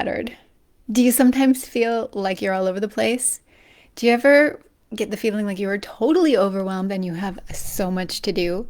scattered? Do you sometimes feel like you're all over the place? Do you ever get the feeling like you are totally overwhelmed and you have so much to do?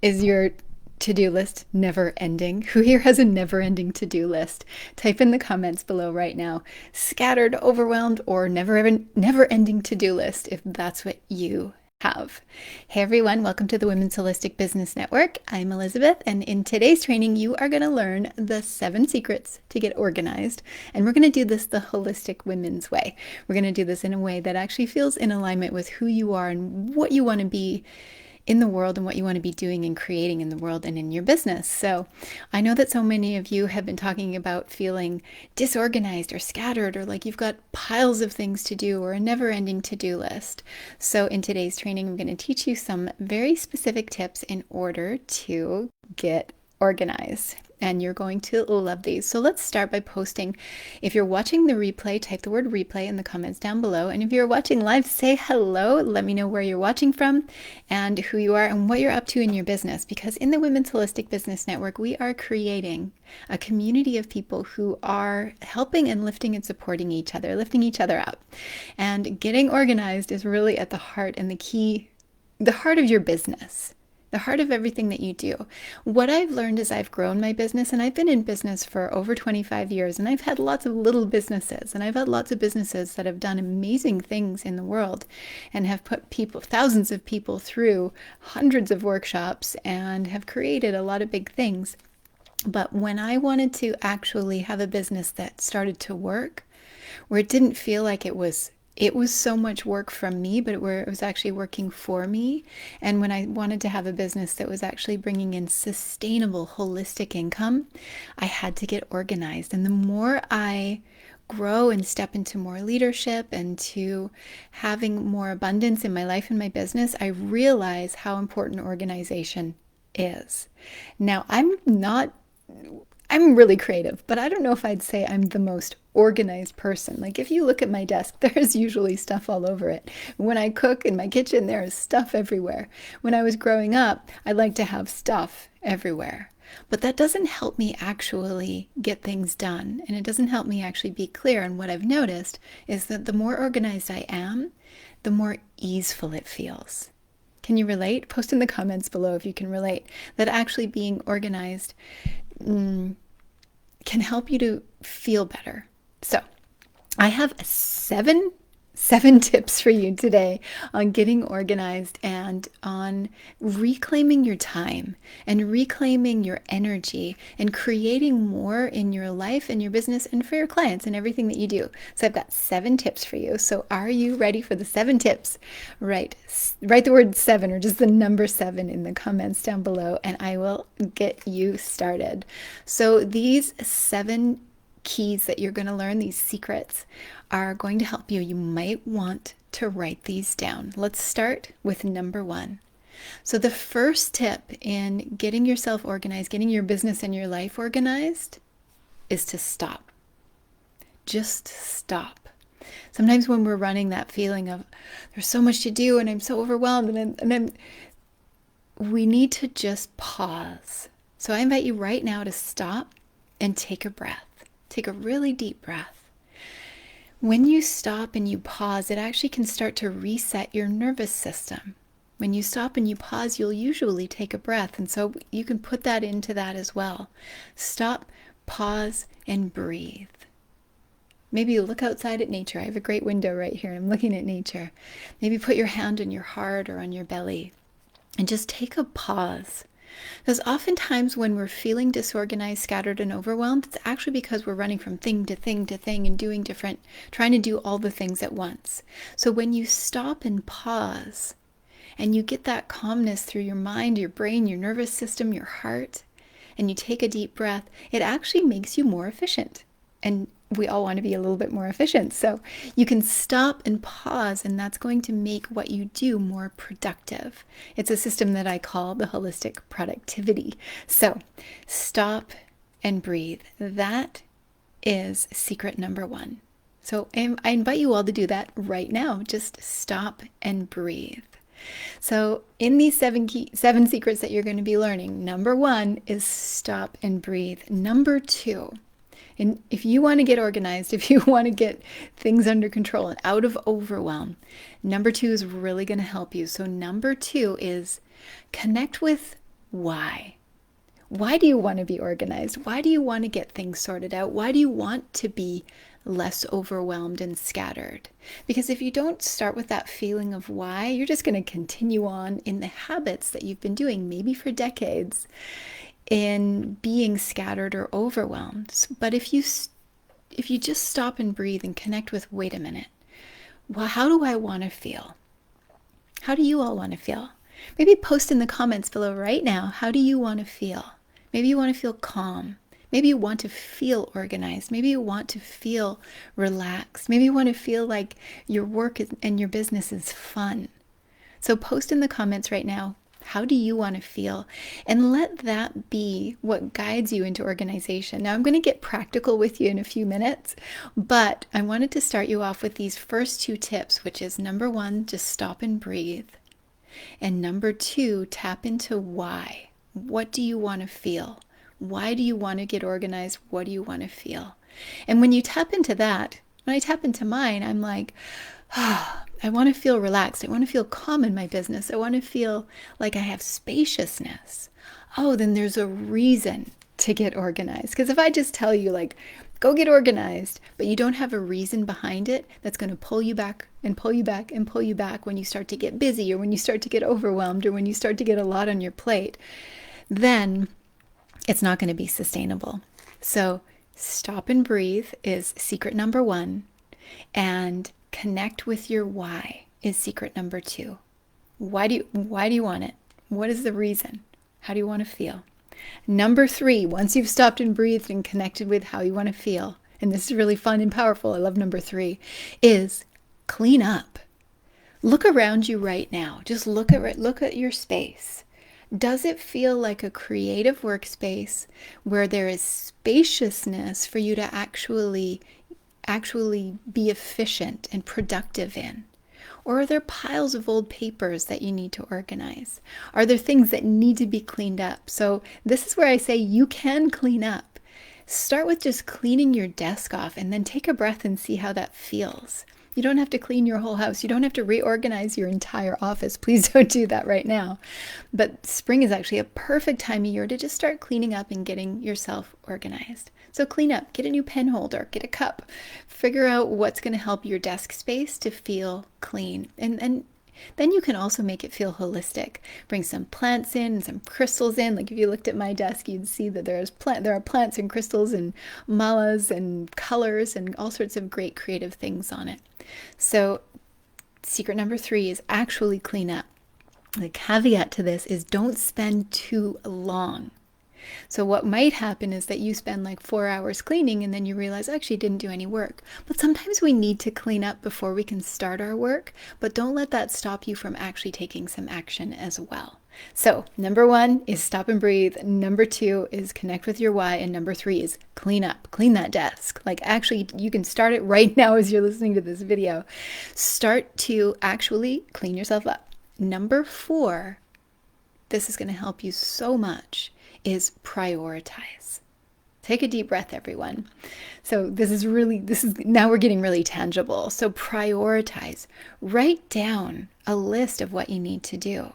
Is your to-do list never ending? Who here has a never-ending to-do list? Type in the comments below right now. Scattered, overwhelmed, or never-ending to-do list if that's what you have. Hey everyone, welcome to the Women's Holistic Business Network. I'm Elizabeth, and in today's training, you are going to learn the 7 secrets to get organized. And we're going to do this the holistic women's way. We're going to do this in a way that actually feels in alignment with who you are and what you want to be in the world and what you want to be doing and creating in the world and in your business. So I know that so many of you have been talking about feeling disorganized or scattered, or like you've got piles of things to do or a never-ending to-do list. So in today's training, I'm going to teach you some very specific tips in order to get organized. And you're going to love these. So let's start by posting. If you're watching the replay, type the word replay in the comments down below. And if you're watching live, say hello. Let me know where you're watching from and who you are and what you're up to in your business. Because in the Women's Holistic Business Network, we are creating a community of people who are helping and lifting and supporting each other, lifting each other up. And getting organized is really at the heart and the key, the heart of your business. The heart of everything that you do. What I've learned as I've grown my business, and I've been in business for over 25 years, and I've had lots of little businesses, and I've had lots of businesses that have done amazing things in the world and have put people, thousands of people through hundreds of workshops and have created a lot of big things. But when I wanted to actually have a business that started to work, where it didn't feel like it was so much work from me, but where it was actually working for me. And when I wanted to have a business that was actually bringing in sustainable, holistic income, I had to get organized. And the more I grow and step into more leadership and to having more abundance in my life and my business, I realize how important organization is. Now, I'm really creative, but I don't know if I'd say I'm the most organized person. Like if you look at my desk, there's usually stuff all over it. When I cook in my kitchen, there is stuff everywhere. When I was growing up, I like to have stuff everywhere. But that doesn't help me actually get things done. And it doesn't help me actually be clear. And what I've noticed is that the more organized I am, the more easeful it feels. Can you relate? Post in the comments below if you can relate that actually being organized can help you to feel better. So I have seven tips for you today on getting organized and on reclaiming your time and reclaiming your energy and creating more in your life and your business and for your clients and everything that you do. So I've got 7 tips for you. So are you ready for the 7 tips? Write the word 7 or just the number 7 in the comments down below and I will get you started. So these 7 keys that you're going to learn, these secrets, are going to help you. You might want to write these down. Let's start with number 1. So the first tip in getting yourself organized, getting your business and your life organized, is to stop. Just stop. Sometimes when we're running that feeling of there's so much to do and I'm so overwhelmed we need to just pause. So I invite you right now to stop and take a breath. Take a really deep breath. When you stop and you pause, it actually can start to reset your nervous system. When you stop and you pause, you'll usually take a breath. And so you can put that into that as well. Stop, pause, and breathe. Maybe you look outside at nature. I have a great window right here. I'm looking at nature. Maybe put your hand on your heart or on your belly and just take a pause. Because oftentimes when we're feeling disorganized, scattered, and overwhelmed, it's actually because we're running from thing to thing to thing and trying to do all the things at once. So when you stop and pause and you get that calmness through your mind, your brain, your nervous system, your heart, and you take a deep breath, it actually makes you more efficient. And we all want to be a little bit more efficient. So you can stop and pause, and that's going to make what you do more productive. It's a system that I call the holistic productivity. So stop and breathe. That is secret number 1. So I invite you all to do that right now. Just stop and breathe. So in these 7 secrets that you're going to be learning, number 1 is stop and breathe. Number 2 And if you want to get organized, if you want to get things under control and out of overwhelm, number two is really going to help you. So number two is connect with why. Why do you want to be organized? Why do you want to get things sorted out? Why do you want to be less overwhelmed and scattered? Because if you don't start with that feeling of why, you're just going to continue on in the habits that you've been doing, maybe for decades, in being scattered or overwhelmed. But if you just stop and breathe and connect with, wait a minute, well, how do I want to feel? How do you all want to feel? Maybe post in the comments below right now, how do you want to feel? Maybe you want to feel calm. Maybe you want to feel organized. Maybe you want to feel relaxed. Maybe you want to feel like your work and your business is fun. So post in the comments right now, how do you want to feel? And let that be what guides you into organization. Now I'm going to get practical with you in a few minutes, but I wanted to start you off with these first two tips, which is number one, just stop and breathe. And number two, tap into why. What do you want to feel? Why do you want to get organized? What do you want to feel? And when you tap into that, when I tap into mine, I'm like, I want to feel relaxed. I want to feel calm in my business. I want to feel like I have spaciousness. Oh, then there's a reason to get organized. Because if I just tell you, like, go get organized, but you don't have a reason behind it, that's going to pull you back and pull you back and pull you back when you start to get busy or when you start to get overwhelmed or when you start to get a lot on your plate, then it's not going to be sustainable. So stop and breathe is secret number one, and connect with your why is secret number two. Why do you want it? What is the reason? How do you want to feel? Number three, once you've stopped and breathed and connected with how you want to feel, and this is really fun and powerful, I love number three, is clean up. Look around you right now. Just look at your space. Does it feel like a creative workspace where there is spaciousness for you to actually be efficient and productive in? Or are there piles of old papers that you need to organize? Are there things that need to be cleaned up? So this is where I say you can clean up. Start with just cleaning your desk off and then take a breath and see how that feels. You don't have to clean your whole house. You don't have to reorganize your entire office. Please don't do that right now. But spring is actually a perfect time of year to just start cleaning up and getting yourself organized. So clean up, get a new pen holder, get a cup, figure out what's going to help your desk space to feel clean. And then you can also make it feel holistic. Bring some plants in, some crystals in. Like if you looked at my desk, you'd see that there are plants and crystals and malas and colors and all sorts of great creative things on it. So secret number three is actually clean up. The caveat to this is don't spend too long. So what might happen is that you spend like 4 hours cleaning and then you realize I actually didn't do any work. But sometimes we need to clean up before we can start our work, but don't let that stop you from actually taking some action as well. So number one is stop and breathe. Number two is connect with your why. And number three is clean up, clean that desk. Like actually you can start it right now as you're listening to this video. Start to actually clean yourself up. Number four, this is going to help you so much, is prioritize. Take a deep breath, everyone. So now we're getting really tangible. So prioritize. Write down a list of what you need to do.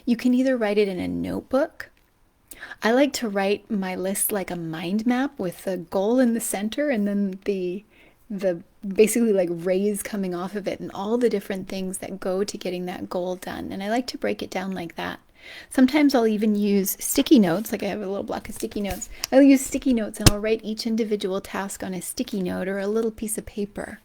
You can either write it in a notebook. I like to write my list like a mind map with the goal in the center and then the basically like rays coming off of it and all the different things that go to getting that goal done. And I like to break it down like that. Sometimes I'll even use sticky notes, like I have a little block of sticky notes. I'll use sticky notes and I'll write each individual task on a sticky note or a little piece of paper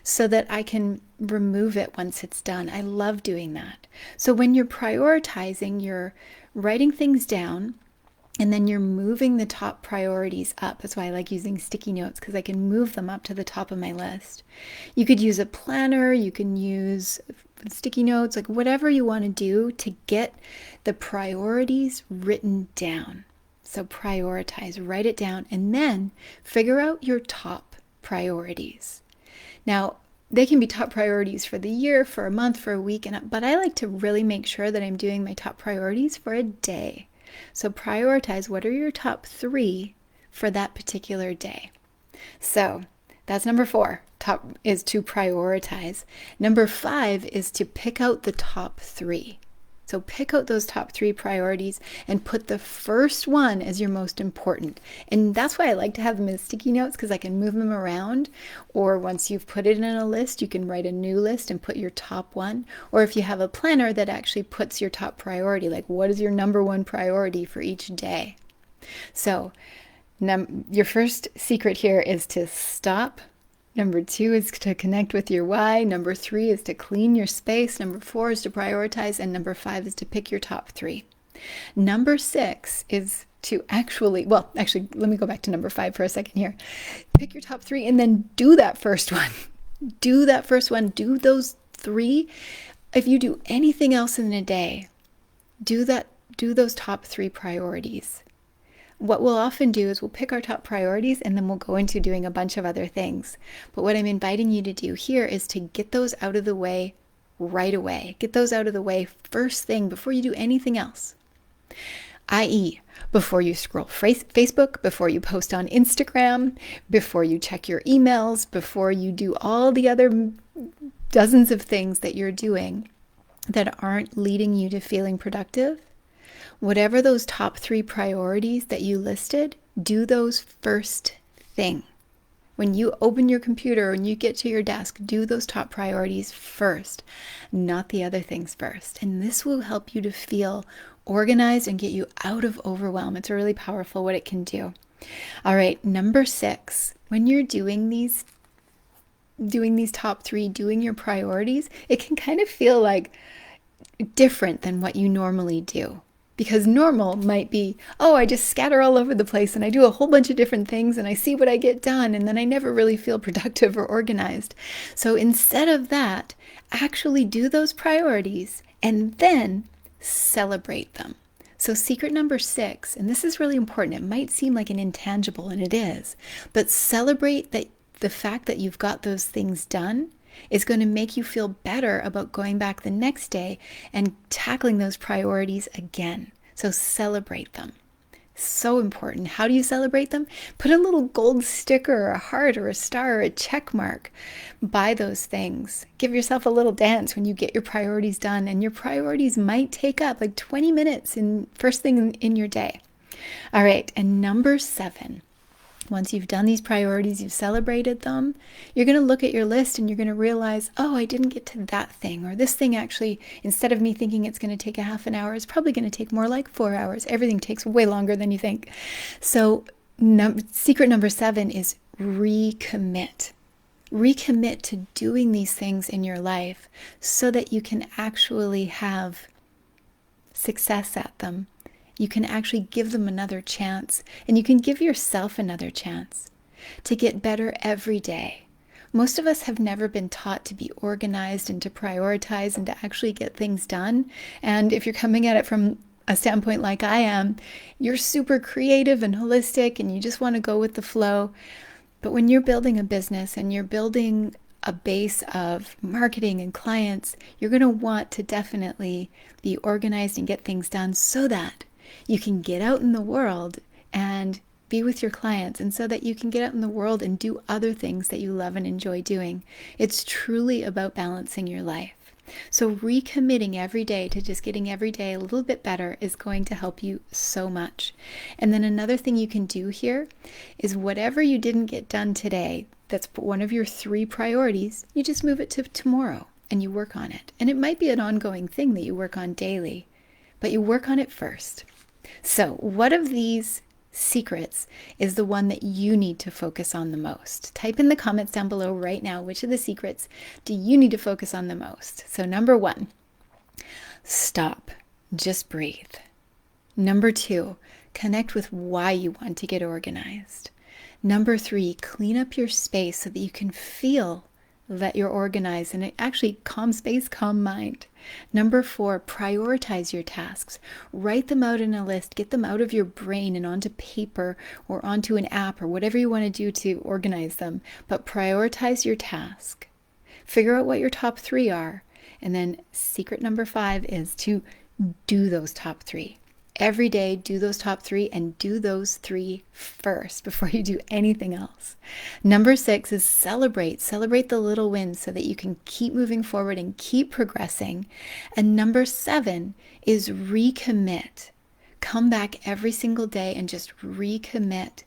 so that I can remove it once it's done. I love doing that. So when you're prioritizing, you're writing things down and then you're moving the top priorities up. That's why I like using sticky notes, because I can move them up to the top of my list. You could use a planner, you can use sticky notes, like whatever you want to do to get the priorities written down. So prioritize, write it down, and then figure out your top priorities. Now, they can be top priorities for the year, for a month, for a week, but I like to really make sure that I'm doing my top priorities for a day. So prioritize what are your top 3 for that particular day. So that's number 4. Top is to prioritize. Number 5 is to pick out the top 3. So pick out those top 3 priorities and put the first one as your most important. And that's why I like to have them in sticky notes, because I can move them around. Or once you've put it in a list, you can write a new list and put your top one. Or if you have a planner that actually puts your top priority, like what is your number 1 priority for each day? So your first secret here is to stop. Number 2 is to connect with your why. Number 3 is to clean your space. Number 4 is to prioritize. And number 5 is to pick your top 3. Number 6 is to actually, let me go back to number 5 for a second here. Pick your top 3 and then do that first one. Do that first one. Do those 3. If you do anything else in a day, do those top 3 priorities. What we'll often do is we'll pick our top priorities and then we'll go into doing a bunch of other things. But what I'm inviting you to do here is to get those out of the way right away. Get those out of the way first thing before you do anything else. i.e., before you scroll Facebook, before you post on Instagram, before you check your emails, before you do all the other dozens of things that you're doing that aren't leading you to feeling productive. Whatever those top 3 priorities that you listed, do those first thing. When you open your computer and you get to your desk, do those top priorities first, not the other things first. And this will help you to feel organized and get you out of overwhelm. It's really powerful what it can do. All right, number 6, when you're doing these top 3, doing your priorities, it can kind of feel like different than what you normally do. Because normal might be, I just scatter all over the place and I do a whole bunch of different things and I see what I get done and then I never really feel productive or organized. So instead of that, actually do those priorities and then celebrate them. So secret number 6, and this is really important. It might seem like an intangible, and it is, but celebrate that the fact that you've got those things done is going to make you feel better about going back the next day and tackling those priorities again. So celebrate them. So important. How do you celebrate them? Put a little gold sticker or a heart or a star or a check mark by those things. Give yourself a little dance when you get your priorities done, and your priorities might take up like 20 minutes in first thing in your day. All right, and number 7. Once you've done these priorities, you've celebrated them, you're going to look at your list and you're going to realize, I didn't get to that thing, or this thing actually, instead of me thinking it's going to take a half an hour, it's probably going to take more like 4 hours. Everything takes way longer than you think. So secret number 7 is recommit. Recommit to doing these things in your life so that you can actually have success at them. You can actually give them another chance, and you can give yourself another chance to get better every day. Most of us have never been taught to be organized and to prioritize and to actually get things done. And if you're coming at it from a standpoint like I am, you're super creative and holistic and you just want to go with the flow. But when you're building a business and you're building a base of marketing and clients, you're going to want to definitely be organized and get things done so that you can get out in the world and be with your clients, and so that you can get out in the world and do other things that you love and enjoy doing. It's truly about balancing your life. So recommitting every day to just getting every day a little bit better is going to help you so much. And then another thing you can do here is whatever you didn't get done today, that's one of your 3 priorities, you just move it to tomorrow and you work on it. And it might be an ongoing thing that you work on daily, but you work on it first. So what of these secrets is the one that you need to focus on the most? Type in the comments down below right now, which of the secrets do you need to focus on the most? So number 1, stop, just breathe. Number 2, connect with why you want to get organized. Number 3, clean up your space so that you can feel that you're organized, and it actually calm space, calm mind. Number 4, prioritize your tasks. Write them out in a list. Get them out of your brain and onto paper or onto an app or whatever you want to do to organize them. But prioritize your task. Figure out what your top 3 are. And then secret number 5 is to do those top 3. Every day, do those top three and do those three first before you do anything else. Number six is celebrate. Celebrate the little wins so that you can keep moving forward and keep progressing. And number seven is recommit. Come back every single day and just recommit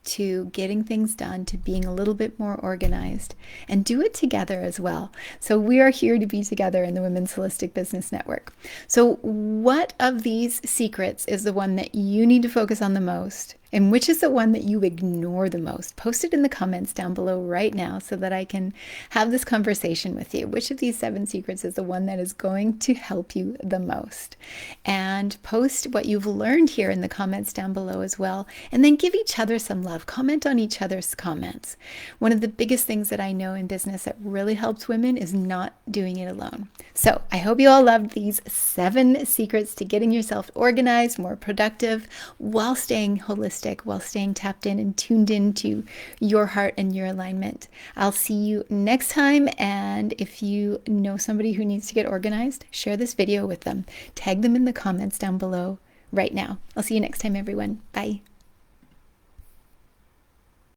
to getting things done, to being a little bit more organized, and do it together as well. So we are here to be together in the Women's Holistic Business Network. So what of these secrets is the one that you need to focus on the most? And which is the one that you ignore the most? Post it in the comments down below right now so that I can have this conversation with you. Which of these 7 secrets is the one that is going to help you the most? And post what you've learned here in the comments down below as well. And then give each other some love. Comment on each other's comments. One of the biggest things that I know in business that really helps women is not doing it alone. So I hope you all loved these 7 secrets to getting yourself organized, more productive, while staying holistic, while staying tapped in and tuned into your heart and your alignment. I'll see you next time. And if you know somebody who needs to get organized, share this video with them. Tag them in the comments down below right now. I'll see you next time, everyone. Bye.